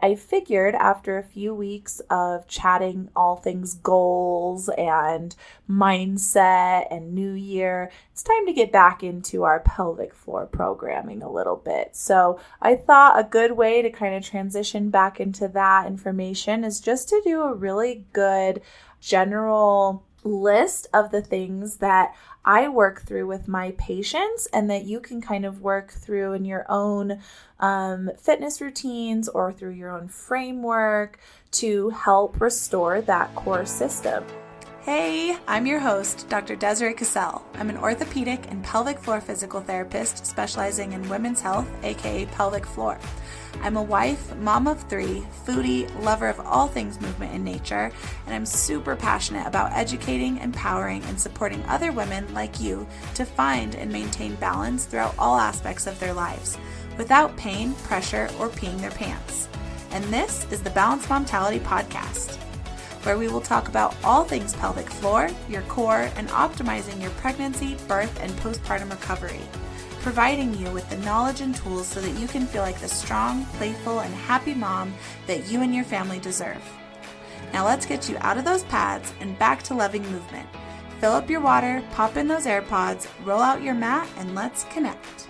I figured after a few weeks of chatting all things goals and mindset and new year, it's time to get back into our pelvic floor programming a little bit. So I thought a good way to kind of transition back into that information is just to do a really good general list of the things that I work through with my patients and that you can kind of work through in your own fitness routines or through your own framework to help restore that core system. Hey, I'm your host, Dr. Desiree Cassell. I'm an orthopedic and pelvic floor physical therapist specializing in women's health, aka pelvic floor. I'm a wife, mom of 3, foodie, lover of all things movement and nature, and I'm super passionate about educating, empowering, and supporting other women like you to find and maintain balance throughout all aspects of their lives, without pain, pressure, or peeing their pants. And this is the Balanced Momtality Podcast, where we will talk about all things pelvic floor, your core, and optimizing your pregnancy, birth, and postpartum recovery, providing you with the knowledge and tools so that you can feel like the strong, playful, and happy mom that you and your family deserve. Now let's get you out of those pads and back to loving movement. Fill up your water, pop in those AirPods, roll out your mat, and let's connect.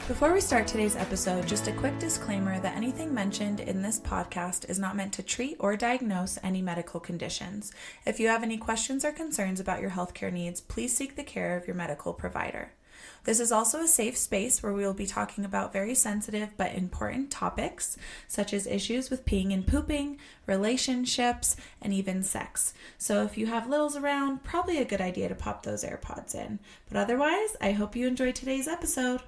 Before we start today's episode, just a quick disclaimer that anything mentioned in this podcast is not meant to treat or diagnose any medical conditions. If you have any questions or concerns about your healthcare needs, please seek the care of your medical provider. This is also a safe space where we will be talking about very sensitive but important topics, such as issues with peeing and pooping, relationships, and even sex. So if you have littles around, probably a good idea to pop those AirPods in. But otherwise, I hope you enjoyed today's episode.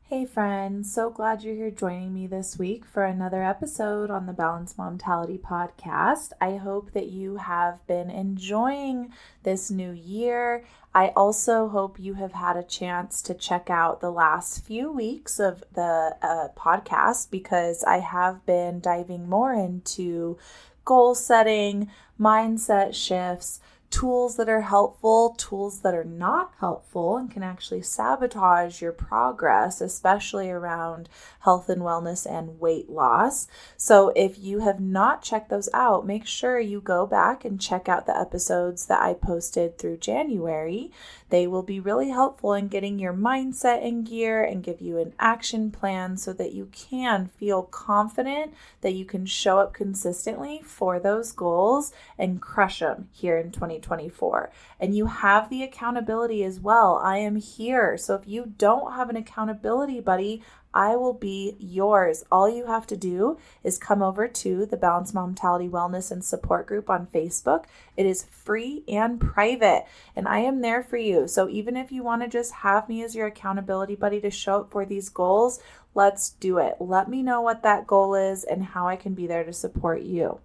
Hey friends, so glad you're here joining me this week for another episode on the Balanced Momtality Podcast. I hope that you have been enjoying this new year. I also hope you have had a chance to check out the last few weeks of the podcast because I have been diving more into goal setting, mindset shifts, tools that are helpful, tools that are not helpful and can actually sabotage your progress, especially around health and wellness and weight loss. So if you have not checked those out, make sure you go back and check out the episodes that I posted through January. They will be really helpful in getting your mindset in gear and give you an action plan so that you can feel confident that you can show up consistently for those goals and crush them here in 2024. And you have the accountability as well. I am here. So if you don't have an accountability buddy, I will be yours. All you have to do is come over to the Balanced Momtality Wellness and Support Group on Facebook. It is free and private, and I am there for you. So even if you want to just have me as your accountability buddy to show up for these goals, let's do it. Let me know what that goal is and how I can be there to support you.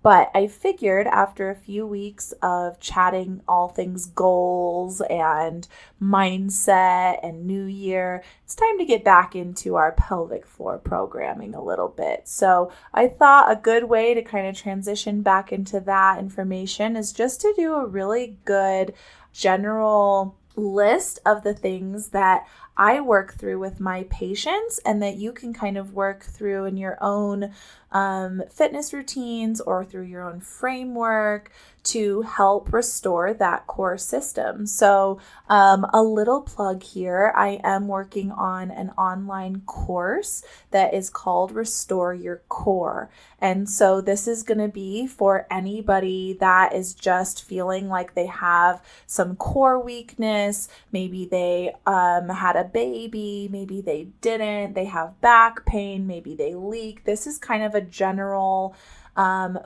But I figured after a few weeks of chatting all things goals and mindset and new year, it's time to get back into our pelvic floor programming a little bit. So I thought a good way to kind of transition back into that information is just to do a really good general list of the things that I work through with my patients and that you can kind of work through in your own fitness routines or through your own framework to help restore that core system. So a little plug here, I am working on an online course that is called Restore Your Core. And so this is going to be for anybody that is just feeling like they have some core weakness. Maybe they had a baby, maybe they didn't, they have back pain, maybe they leak. This is kind of a general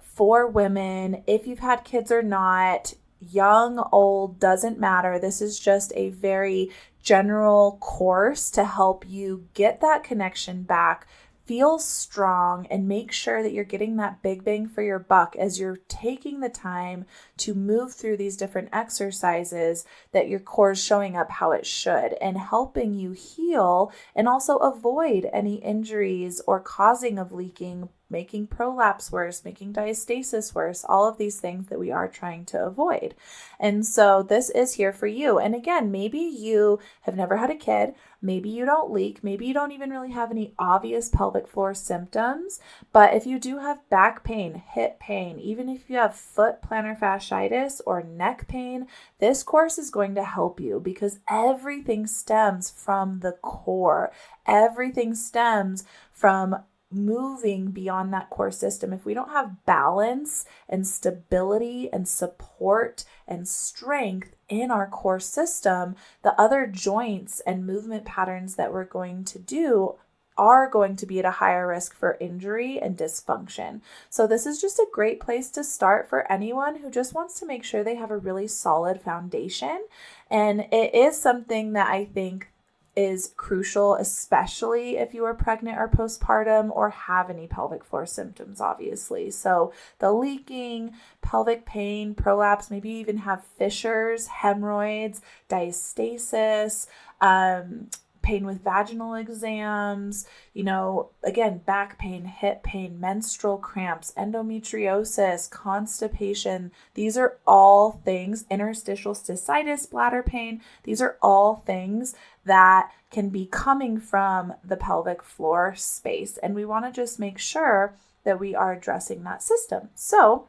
for women, if you've had kids or not, young, old, doesn't matter. This is just a very general course to help you get that connection back, feel strong, and make sure that you're getting that big bang for your buck as you're taking the time to move through these different exercises that your core is showing up how it should and helping you heal and also avoid any injuries or causing of leaking, making prolapse worse, making diastasis worse, all of these things that we are trying to avoid. And so this is here for you. And again, maybe you have never had a kid, Maybe you don't leak. Maybe you don't even really have any obvious pelvic floor symptoms. But if you do have back pain, hip pain, even if you have foot plantar fasciitis or neck pain, this course is going to help you because everything stems from the core. Everything stems from moving beyond that core system. If we don't have balance and stability and support and strength in our core system, the other joints and movement patterns that we're going to do are going to be at a higher risk for injury and dysfunction. So this is just a great place to start for anyone who just wants to make sure they have a really solid foundation. And it is something that I think is crucial, especially if you are pregnant or postpartum or have any pelvic floor symptoms, obviously. So the leaking, pelvic pain, prolapse, maybe you even have fissures, hemorrhoids, diastasis, pain with vaginal exams, again, back pain, hip pain, menstrual cramps, endometriosis, constipation. These are all things, interstitial cystitis, bladder pain. These are all things that can be coming from the pelvic floor space. And we want to just make sure that we are addressing that system. So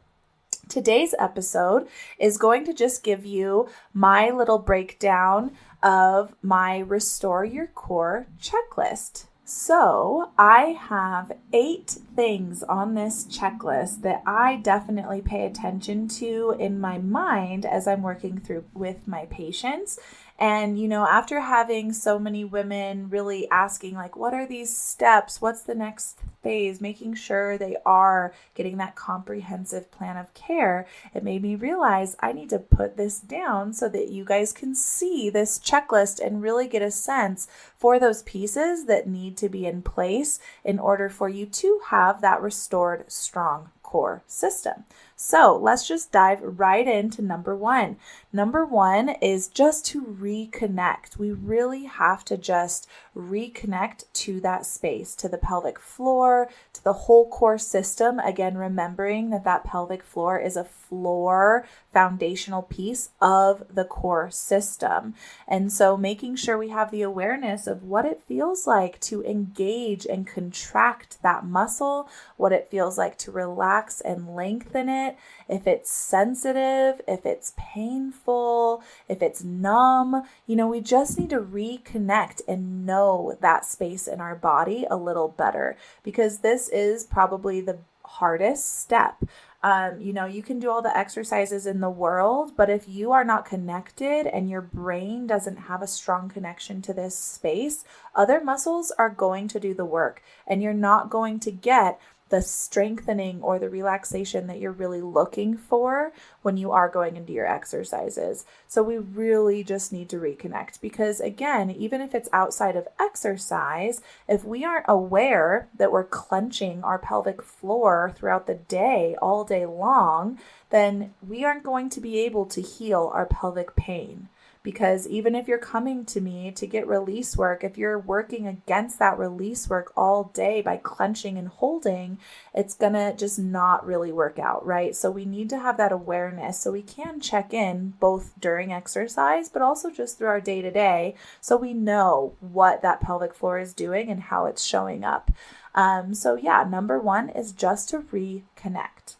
today's episode is going to just give you my little breakdown of my Restore Your Core checklist. So I have 8 things on this checklist that I definitely pay attention to in my mind as I'm working through with my patients. And, after having so many women really asking, what are these steps? What's the next phase? Making sure they are getting that comprehensive plan of care, it made me realize I need to put this down so that you guys can see this checklist and really get a sense for those pieces that need to be in place in order for you to have that restored, strong core system. So let's just dive right into number 1. Number 1 is just to reconnect. We really have to just reconnect to that space, to the pelvic floor, to the whole core system. Again, remembering that pelvic floor is a floor foundational piece of the core system. And so making sure we have the awareness of what it feels like to engage and contract that muscle, what it feels like to relax and lengthen it, if it's sensitive, if it's painful, if it's numb, we just need to reconnect and know that space in our body a little better, because this is probably the hardest step. You can do all the exercises in the world, but if you are not connected and your brain doesn't have a strong connection to this space, other muscles are going to do the work, and you're not going to get the strengthening or the relaxation that you're really looking for when you are going into your exercises. So we really just need to reconnect, because again, even if it's outside of exercise, if we aren't aware that we're clenching our pelvic floor throughout the day, all day long, then we aren't going to be able to heal our pelvic pain. Because even if you're coming to me to get release work, if you're working against that release work all day by clenching and holding, it's going to just not really work out, right? So we need to have that awareness so we can check in both during exercise, but also just through our day-to-day, so we know what that pelvic floor is doing and how it's showing up. Number 1 is just to reconnect.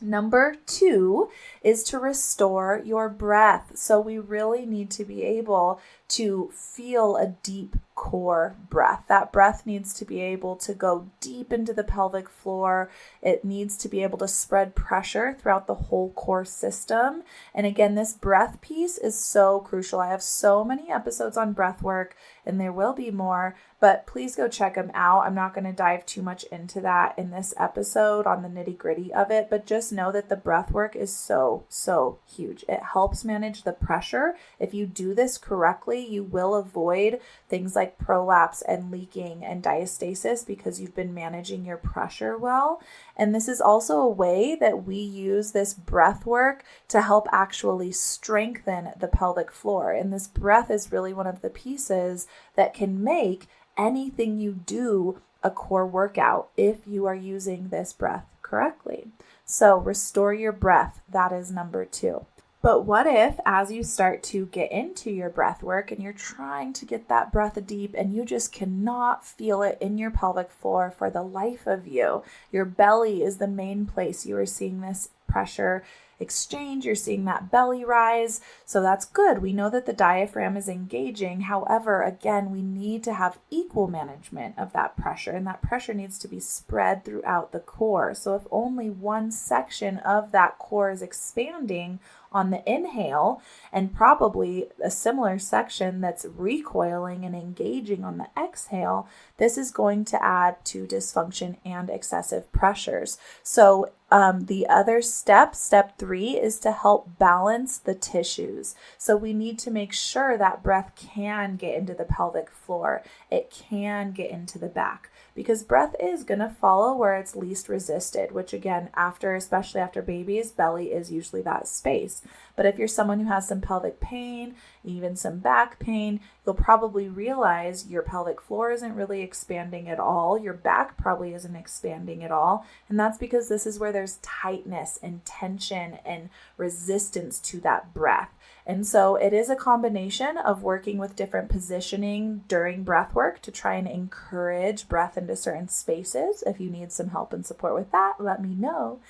Number 2 is to restore your breath. So we really need to be able to feel a deep core breath. That breath needs to be able to go deep into the pelvic floor. It needs to be able to spread pressure throughout the whole core system. And again, this breath piece is so crucial. I have so many episodes on breath work, and there will be more, but please go check them out. I'm not going to dive too much into that in this episode on the nitty-gritty of it, but just know that the breath work is so huge. It helps manage the pressure. If you do this correctly, you will avoid things like prolapse and leaking and diastasis because you've been managing your pressure well. And this is also a way that we use this breath work to help actually strengthen the pelvic floor. And this breath is really one of the pieces that can make anything you do a core workout if you are using this breath correctly. So restore your breath. That is number 2. But what if, as you start to get into your breath work and you're trying to get that breath deep and you just cannot feel it in your pelvic floor for the life of you? Your belly is the main place you are seeing this pressure exchange. You're seeing that belly rise. So that's good. We know that the diaphragm is engaging. However, again, we need to have equal management of that pressure, and that pressure needs to be spread throughout the core. So if only one section of that core is expanding on the inhale, and probably a similar section that's recoiling and engaging on the exhale, this is going to add to dysfunction and excessive pressures. So the other step 3, is to help balance the tissues. So we need to make sure that breath can get into the pelvic floor. It can get into the back, because breath is going to follow where it's least resisted, which again, especially after babies, belly is usually that space. But if you're someone who has some pelvic pain, even some back pain, you'll probably realize your pelvic floor isn't really expanding at all. Your back probably isn't expanding at all. And that's because this is where there's tightness and tension and resistance to that breath. And so it is a combination of working with different positioning during breath work to try and encourage breath into certain spaces. If you need some help and support with that, let me know.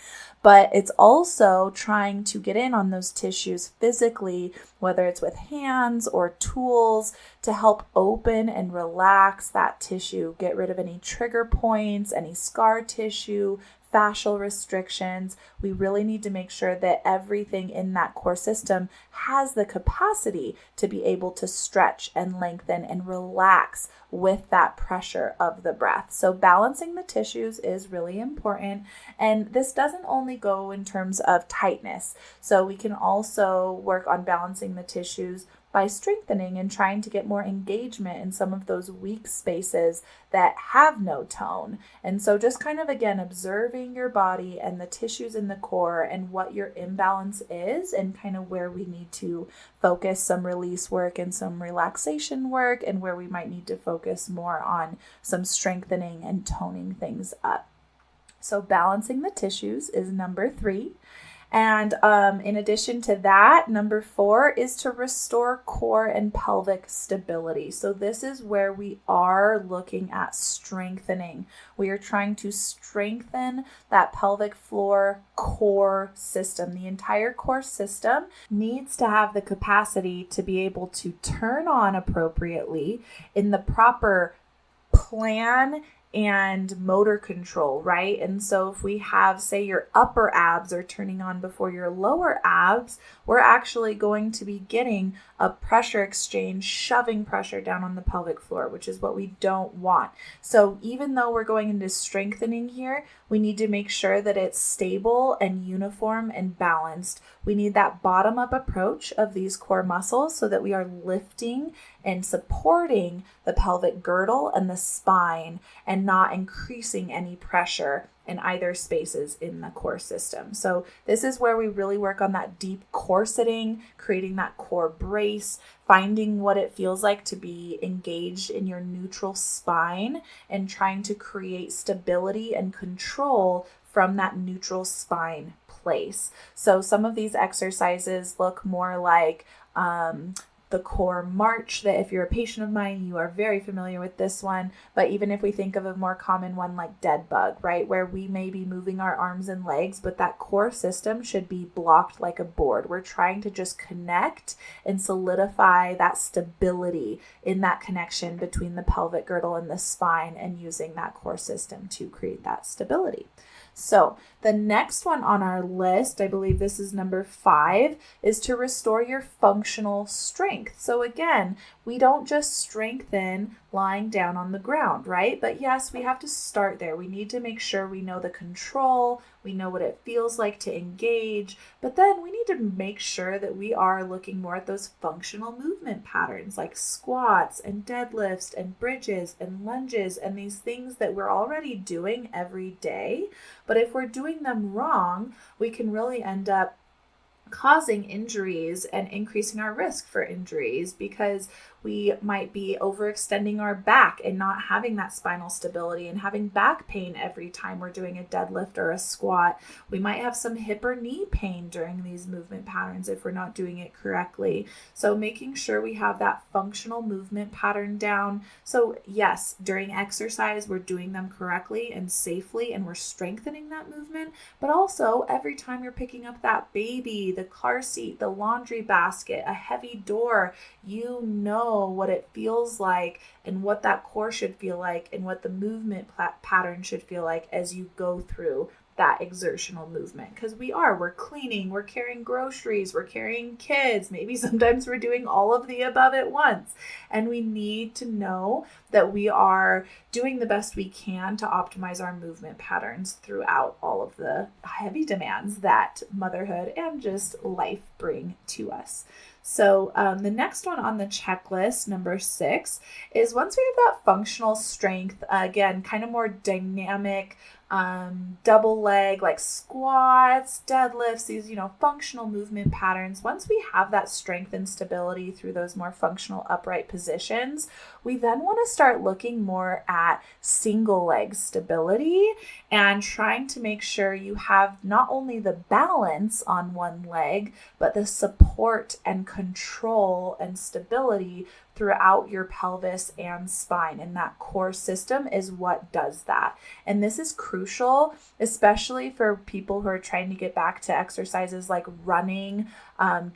But it's also trying to get in on those tissues physically, whether it's with hands or tools, to help open and relax that tissue, get rid of any trigger points, any scar tissue, fascial restrictions. We really need to make sure that everything in that core system has the capacity to be able to stretch and lengthen and relax with that pressure of the breath. So balancing the tissues is really important. And this doesn't only go in terms of tightness. So we can also work on balancing the tissues by strengthening and trying to get more engagement in some of those weak spaces that have no tone. And so just kind of, again, observing your body and the tissues in the core and what your imbalance is, and kind of where we need to focus some release work and some relaxation work, and where we might need to focus more on some strengthening and toning things up. So balancing the tissues is number 3. And in addition to that, number 4 is to restore core and pelvic stability. So this is where we are looking at strengthening. We are trying to strengthen that pelvic floor core system. The entire core system needs to have the capacity to be able to turn on appropriately in the proper plan and motor control, right? And so if we have, say, your upper abs are turning on before your lower abs, we're actually going to be getting a pressure exchange, shoving pressure down on the pelvic floor, which is what we don't want. So even though we're going into strengthening here, we need to make sure that it's stable and uniform and balanced. We need that bottom-up approach of these core muscles so that we are lifting and supporting the pelvic girdle and the spine and not increasing any pressure in either spaces in the core system. So this is where we really work on that deep corseting, creating that core brace, finding what it feels like to be engaged in your neutral spine, and trying to create stability and control from that neutral spine place. So some of these exercises look more like the core march, that if you're a patient of mine, you are very familiar with this one. But even if we think of a more common one like dead bug, right, where we may be moving our arms and legs, but that core system should be blocked like a board. We're trying to just connect and solidify that stability in that connection between the pelvic girdle and the spine, and using that core system to create that stability. So the next one on our list, I believe this is number 5, is to restore your functional strength. So again, we don't just strengthen lying down on the ground, right? But yes, we have to start there. We need to make sure we know the control, we know what it feels like to engage, but then we need to make sure that we are looking more at those functional movement patterns like squats and deadlifts and bridges and lunges and these things that we're already doing every day. But if we're doing them wrong, we can really end up causing injuries and increasing our risk for injuries, because We might be overextending our back and not having that spinal stability and having back pain every time we're doing a deadlift or a squat. We might have some hip or knee pain during these movement patterns if we're not doing it correctly. So making sure we have that functional movement pattern down. So yes, during exercise, we're doing them correctly and safely, and we're strengthening that movement. But also every time you're picking up that baby, the car seat, the laundry basket, a heavy door, you know what it feels like and what that core should feel like and what the movement pattern should feel like as you go through that exertional movement. Because we're cleaning, we're carrying groceries, we're carrying kids, maybe sometimes we're doing all of the above at once. And we need to know that we are doing the best we can to optimize our movement patterns throughout all of the heavy demands that motherhood and just life bring to us. So the next one on the checklist, number 6, is once we have that functional strength, again, kind of more dynamic, double leg, like squats, deadlifts, these, functional movement patterns. Once we have that strength and stability through those more functional upright positions, we then want to start looking more at single leg stability and trying to make sure you have not only the balance on one leg, but the support and control and stability throughout your pelvis and spine. And that core system is what does that. And this is crucial, especially for people who are trying to get back to exercises like running,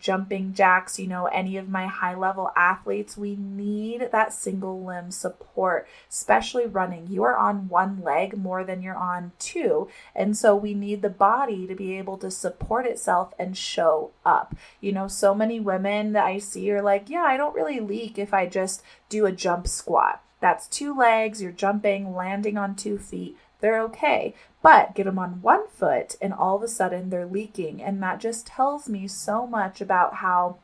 jumping jacks, any of my high level athletes. We need that single limb support, especially running. You are on one leg more than you're on two. And so we need the body to be able to support itself and show up. So many women that I see are like, yeah, I don't really leak if I just do a jump squat. That's 2 legs, you're jumping, landing on 2 feet. They're okay. But get them on one foot and all of a sudden they're leaking. And that just tells me so much about how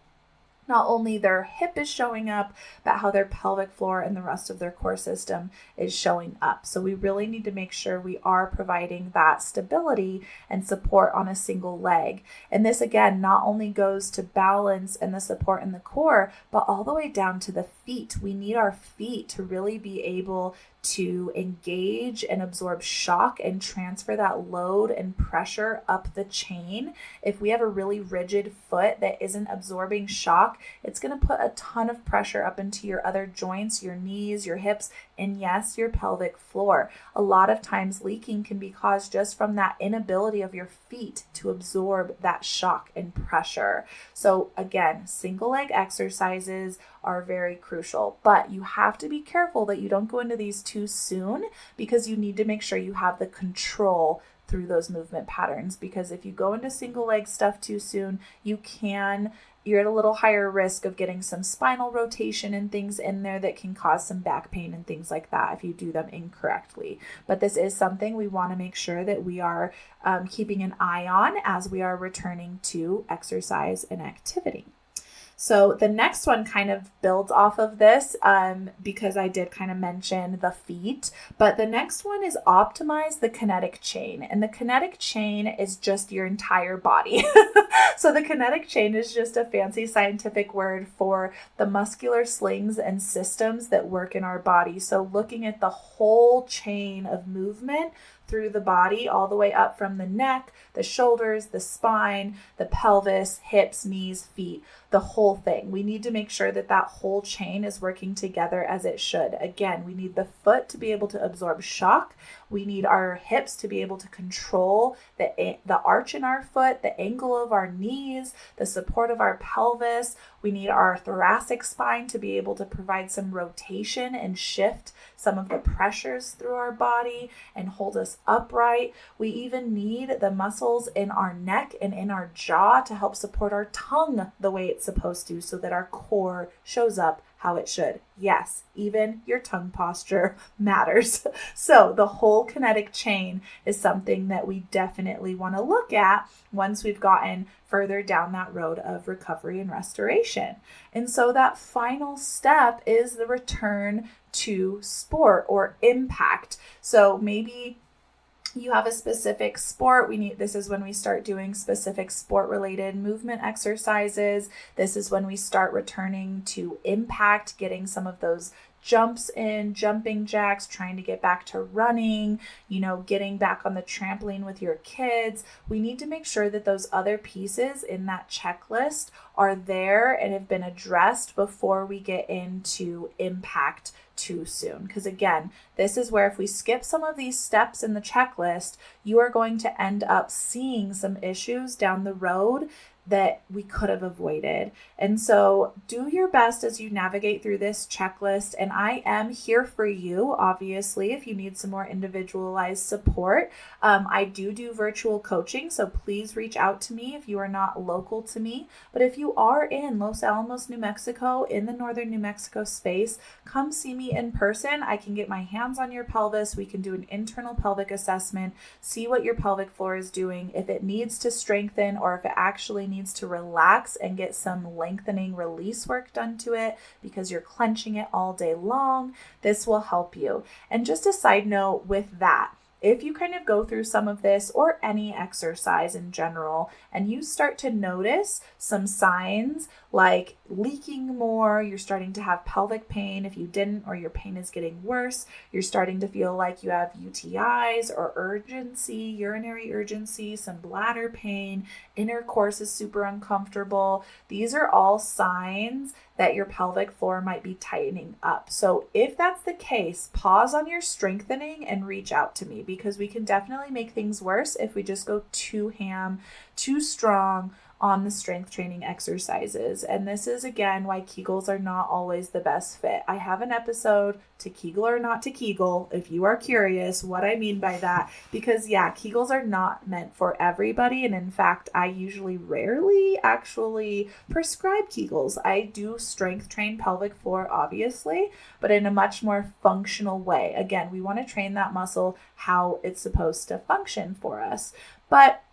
not only their hip is showing up, but how their pelvic floor and the rest of their core system is showing up. So we really need to make sure we are providing that stability and support on a single leg. And this, again, not only goes to balance and the support in the core, but all the way down to the feet. We need our feet to really be able to engage and absorb shock and transfer that load and pressure up the chain. If we have a really rigid foot that isn't absorbing shock, it's going to put a ton of pressure up into your other joints, your knees, your hips, and yes, your pelvic floor. A lot of times leaking can be caused just from that inability of your feet to absorb that shock and pressure. So again, single leg exercises are very crucial, but you have to be careful that you don't go into these too soon, because you need to make sure you have the control through those movement patterns. Because if you go into single leg stuff too soon, you're at a little higher risk of getting some spinal rotation and things in there that can cause some back pain and things like that if you do them incorrectly. But this is something we want to make sure that we are keeping an eye on as we are returning to exercise and activity. So the next one kind of builds off of this because I did kind of mention the feet, but the next one is optimize the kinetic chain. And the kinetic chain is just your entire body. So the kinetic chain is just a fancy scientific word for the muscular slings and systems that work in our body. So looking at the whole chain of movement through the body, all the way up from the neck, the shoulders, the spine, the pelvis, hips, knees, feet, the whole thing. We need to make sure that that whole chain is working together as it should. Again, we need the foot to be able to absorb shock. We need our hips to be able to control the arch in our foot, the angle of our knees, the support of our pelvis. We need our thoracic spine to be able to provide some rotation and shift some of the pressures through our body and hold us upright. We even need the muscles in our neck and in our jaw to help support our tongue the way it's supposed to, so that our core shows up how it should. Yes, even your tongue posture matters. So the whole kinetic chain is something that we definitely want to look at once we've gotten further down that road of recovery and restoration. And so that final step is the return to sport or impact. So maybe you have a specific sport, this is when we start doing specific sport related movement exercises. This is when we start returning to impact, getting some of those jumps in, jumping jacks, trying to get back to running, getting back on the trampoline with your kids. We need to make sure that those other pieces in that checklist are there and have been addressed before we get into impact too soon. Because again, this is where if we skip some of these steps in the checklist, you are going to end up seeing some issues down the road that we could have avoided. And so do your best as you navigate through this checklist. And I am here for you, obviously, if you need some more individualized support. I do virtual coaching, so please reach out to me if you are not local to me. But if you are in Los Alamos, New Mexico, in the northern New Mexico space, come see me in person. I can get my hands on your pelvis. We can do an internal pelvic assessment, see what your pelvic floor is doing, if it needs to strengthen or if it actually needs to relax and get some lengthening release work done to it because you're clenching it all day long. This will help you. And just a side note with that, if you kind of go through some of this or any exercise in general, and you start to notice some signs like leaking more, you're starting to have pelvic pain if you didn't, or your pain is getting worse, you're starting to feel like you have UTIs or urinary urgency, some bladder pain, intercourse is super uncomfortable. These are all signs that your pelvic floor might be tightening up. So if that's the case, pause on your strengthening and reach out to me, because we can definitely make things worse if we just go too strong on the strength training exercises. And this is again why Kegels are not always the best fit. I have an episode to Kegel or not to Kegel if you are curious what I mean by that, because Kegels are not meant for everybody. And in fact, I rarely actually prescribe Kegels. I do strength train pelvic floor, obviously, but in a much more functional way. Again, we want to train that muscle how it's supposed to function for us. But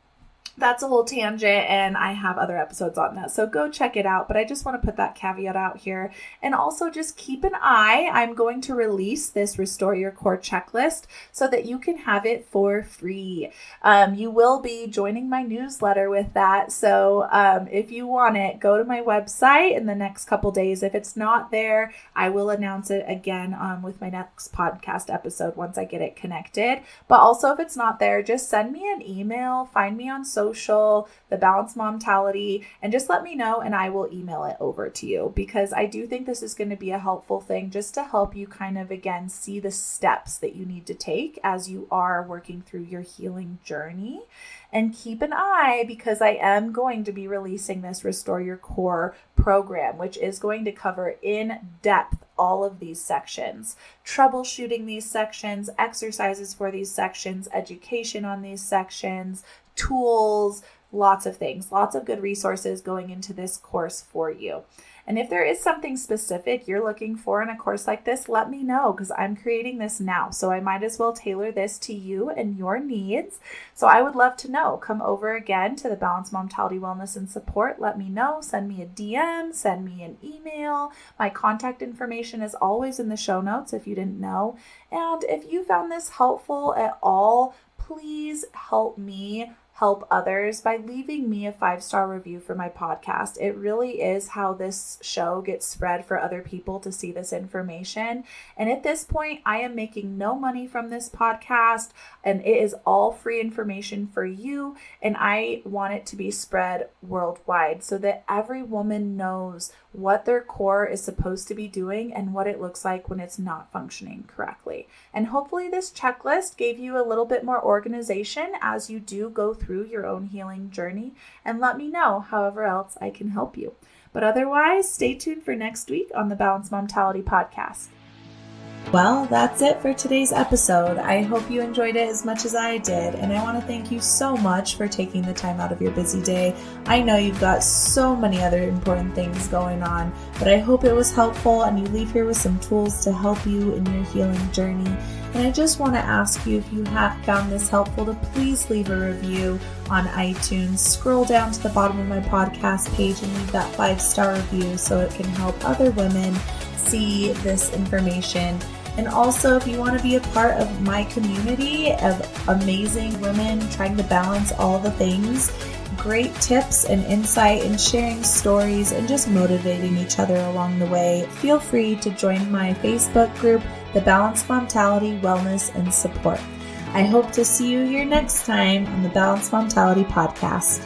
that's a whole tangent, and I have other episodes on that, so go check it out. But I just want to put that caveat out here. And also just keep an eye. I'm going to release this Restore Your Core checklist so that you can have it for free. You will be joining my newsletter with that. So if you want it, go to my website in the next couple days. If it's not there, I will announce it again with my next podcast episode once I get it connected. But also, if it's not there, just send me an email, find me on social, the Balanced Momtality, and just let me know and I will email it over to you, because I do think this is going to be a helpful thing just to help you kind of, again, see the steps that you need to take as you are working through your healing journey. And keep an eye, because I am going to be releasing this Restore Your Core program, which is going to cover in depth all of these sections, troubleshooting these sections, exercises for these sections, education on these sections, tools, lots of things, lots of good resources going into this course for you. And if there is something specific you're looking for in a course like this, let me know, because I'm creating this now. So I might as well tailor this to you and your needs. So I would love to know. Come over again to the Balanced Momtality Wellness and Support. Let me know. Send me a DM. Send me an email. My contact information is always in the show notes if you didn't know. And if you found this helpful at all, please help me help others by leaving me a 5-star review for my podcast. It really is how this show gets spread for other people to see this information. And at this point, I am making no money from this podcast, and it is all free information for you. And I want it to be spread worldwide so that every woman knows what their core is supposed to be doing and what it looks like when it's not functioning correctly. And hopefully this checklist gave you a little bit more organization as you do go through your own healing journey. And let me know however else I can help you. But otherwise, stay tuned for next week on the Balanced Momtality podcast. Well, that's it for today's episode. I hope you enjoyed it as much as I did, and I want to thank you so much for taking the time out of your busy day. I know you've got so many other important things going on, but I hope it was helpful and you leave here with some tools to help you in your healing journey. And I just want to ask you, if you have found this helpful, to please leave a review on iTunes. Scroll down to the bottom of my podcast page and leave that 5-star review so it can help other women see this information And also, if you want to be a part of my community of amazing women trying to balance all the things, great tips and insight and sharing stories and just motivating each other along the way, feel free to join my Facebook group, The Balanced Momtality Wellness and Support. I hope to see you here next time on the Balanced Momtality Podcast.